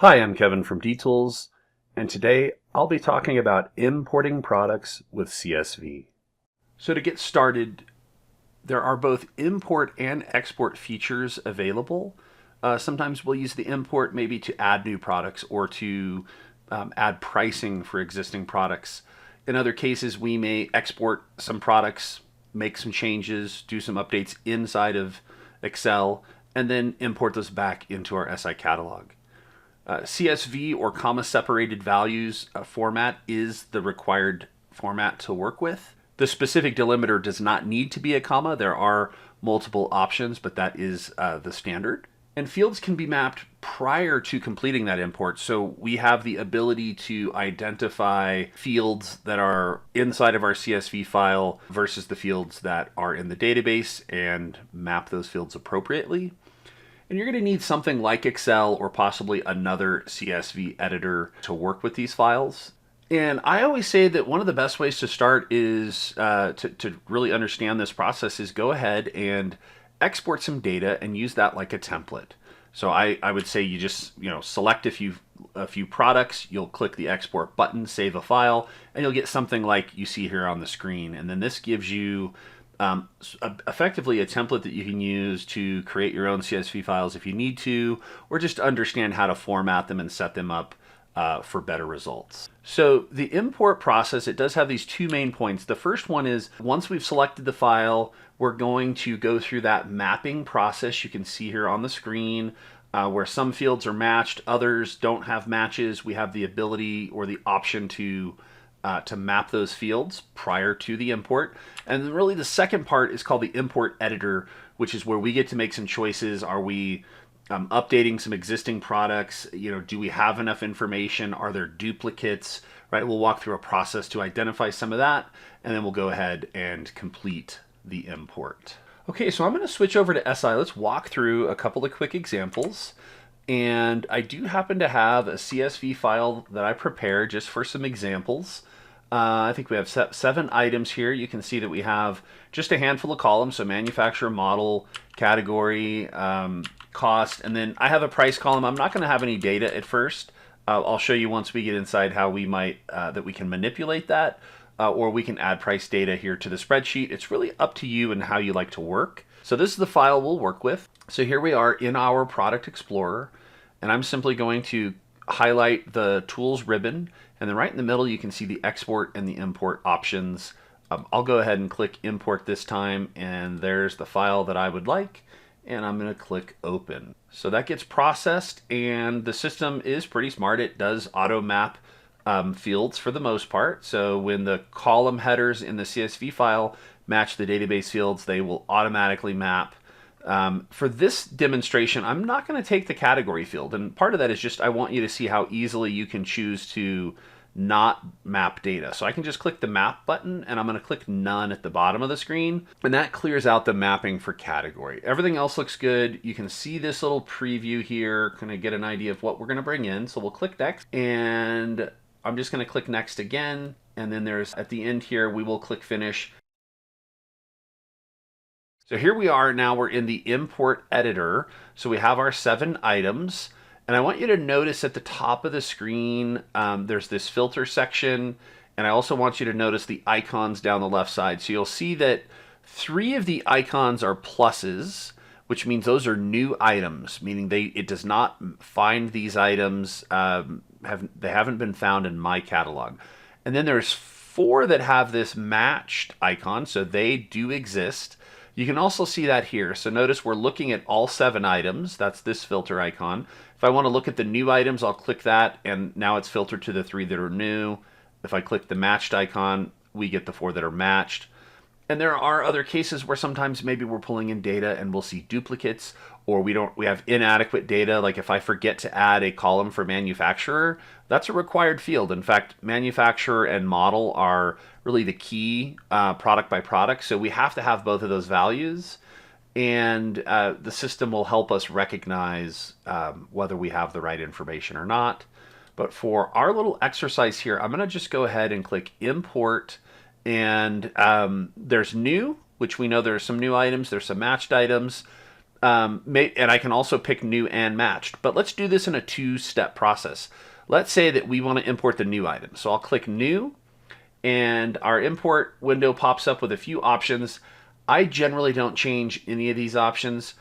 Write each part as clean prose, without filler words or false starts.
Hi, I'm Kevin from DTools, and today I'll be talking about importing products with CSV. So to get started, there are both import and export features available. Sometimes we'll use the import maybe to add new products or to add pricing for existing products. In other cases, we may export some products, make some changes, do some updates inside of Excel, and then import those back into our SI catalog. CSV or comma separated values format is the required format to work with. The specific delimiter does not need to be a comma. There are multiple options, but that is the standard. And fields can be mapped prior to completing that import. So we have the ability to identify fields that are inside of our CSV file versus the fields that are in the database and map those fields appropriately. And you're going to need something like Excel or possibly another CSV editor to work with these files. And I always say that one of the best ways to start is to really understand this process is go ahead and export some data and use that like a template. So I would say you just select a few products, you'll click the export button, save a file, and you'll get something like you see here on the screen. And then this gives you effectively a template that you can use to create your own CSV files if you need to, or just understand how to format them and set them up for better results. So the import process, it does have these two main points. The first one is once we've selected the file, we're going to go through that mapping process you can see here on the screen where some fields are matched, others don't have matches. We have the ability or the option to map those fields prior to the import. And then really the second part is called the import editor, which is where we get to make some choices. Are we updating some existing products? Do we have enough information? Are there duplicates? Right? We'll walk through a process to identify some of that, and then we'll go ahead and complete the import. Okay, so I'm going to switch over to SI. Let's walk through a couple of quick examples. And I do happen to have a CSV file that I prepared just for some examples. I think we have 7 items here. You can see that we have just a handful of columns, so manufacturer, model, category, cost, and then I have a price column. I'm not going to have any data at first. I'll show you once we get inside how we might, that we can manipulate that, or we can add price data here to the spreadsheet. It's really up to you and how you like to work. So this is the file we'll work with. So here we are in our Product Explorer, and I'm simply going to highlight the Tools ribbon, and then right in the middle you can see the Export and the Import options. I'll go ahead and click Import this time, and there's the file that I would like, and I'm going to click Open. So that gets processed, and the system is pretty smart. It does auto map fields for the most part. So when the column headers in the CSV file match the database fields, they will automatically map. For this demonstration, I'm not going to take the category field, and part of that is just I want you to see how easily you can choose to not map data. So I can just click the map button, and I'm going to click none at the bottom of the screen, and that clears out the mapping for category. Everything else looks good. You can see this little preview here, kind of get an idea of what we're going to bring in. So we'll click next, and I'm just going to click next again, and then there's at the end here we will click finish. So here we are now, we're in the import editor. So we have our 7 items, and I want you to notice at the top of the screen, there's this filter section. And I also want you to notice the icons down the left side. So you'll see that 3 of the icons are pluses, which means those are new items, meaning it does not find these items, they haven't been found in my catalog. And then there's 4 that have this matched icon, so they do exist. You can also see that here. So notice we're looking at all 7 items. That's this filter icon. If I want to look at the new items, I'll click that, and now it's filtered to the 3 that are new. If I click the matched icon, we get the 4 that are matched. And there are other cases where sometimes maybe we're pulling in data and we'll see duplicates, or we have inadequate data. Like if I forget to add a column for manufacturer, that's a required field. In fact, manufacturer and model are really the key product by product. So we have to have both of those values, and the system will help us recognize whether we have the right information or not. But for our little exercise here, I'm going to just go ahead and click Import. And there's new, which we know there are some new items. There's some matched items. And I can also pick new and matched. But let's do this in a two-step process. Let's say that we want to import the new item. So I'll click new, and our import window pops up with a few options. I generally don't change any of these options.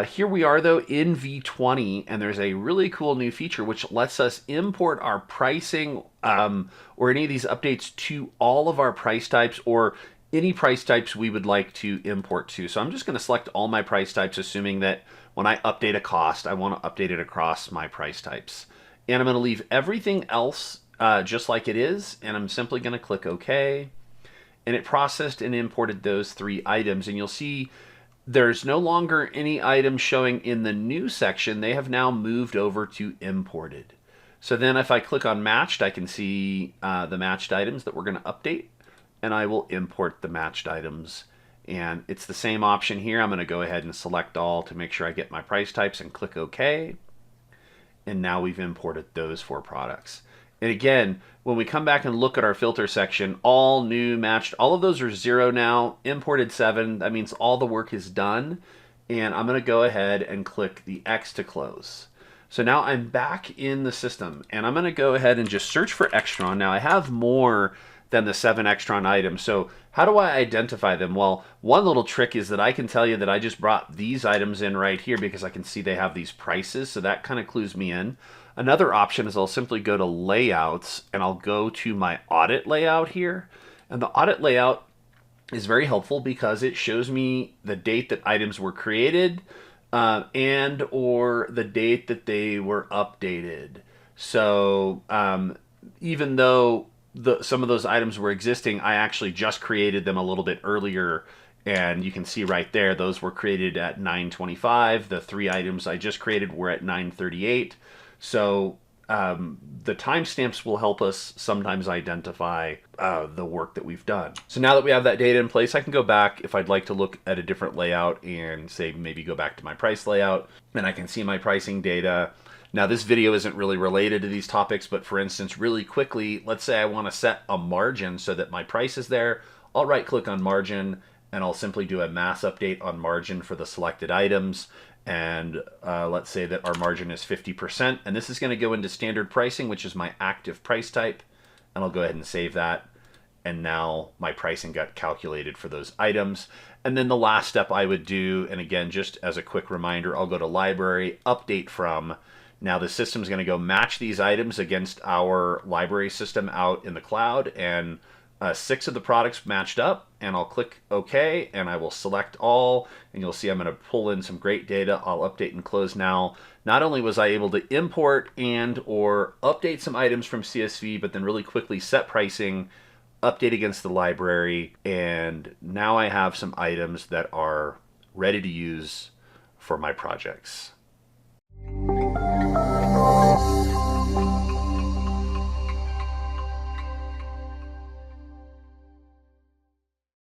Here we are though in V20, and there's a really cool new feature which lets us import our pricing or any of these updates to all of our price types or any price types we would like to import to. So I'm just going to select all my price types, assuming that when I update a cost, I want to update it across my price types. And I'm going to leave everything else just like it is, and I'm simply going to click OK. And it processed and imported those three items. And you'll see there's no longer any items showing in the new section. They have now moved over to imported. So then if I click on matched, I can see the matched items that we're going to update, and I will import the matched items. And it's the same option here. I'm going to go ahead and select all to make sure I get my price types and click OK. And now we've imported those four products. And again, when we come back and look at our filter section, all new, matched, all of those are 0 now, imported 7. That means all the work is done. And I'm going to go ahead and click the X to close. So now I'm back in the system, and I'm going to go ahead and just search for Extron. Now I have more than the 7 Extron items. So how do I identify them? Well, one little trick is that I can tell you that I just brought these items in right here because I can see they have these prices. So that kind of clues me in. Another option is I'll simply go to layouts, and I'll go to my audit layout here. And the audit layout is very helpful because it shows me the date that items were created and or the date that they were updated. So even though some of those items were existing, I actually just created them a little bit earlier, and you can see right there those were created at 9:25. The 3 items I just created were at 9:38. So the timestamps will help us sometimes identify the work that we've done. So now that we have that data in place, I can go back if I'd like to look at a different layout and say maybe go back to my price layout, and I can see my pricing data. Now this video isn't really related to these topics, but for instance, really quickly, let's say I want to set a margin so that my price is there. I'll right click on margin, and I'll simply do a mass update on margin for the selected items. And let's say that our margin is 50%, and this is going to go into standard pricing, which is my active price type, and I'll go ahead and save that. And now my pricing got calculated for those items. And then the last step I would do, and again, just as a quick reminder, I'll go to library, update from. Now the system's going to go match these items against our library system out in the cloud, and 6 of the products matched up, and I'll click OK, and I will select all, and you'll see I'm going to pull in some great data. I'll update and close now. Not only was I able to import and or update some items from CSV, but then really quickly set pricing, update against the library, and now I have some items that are ready to use for my projects.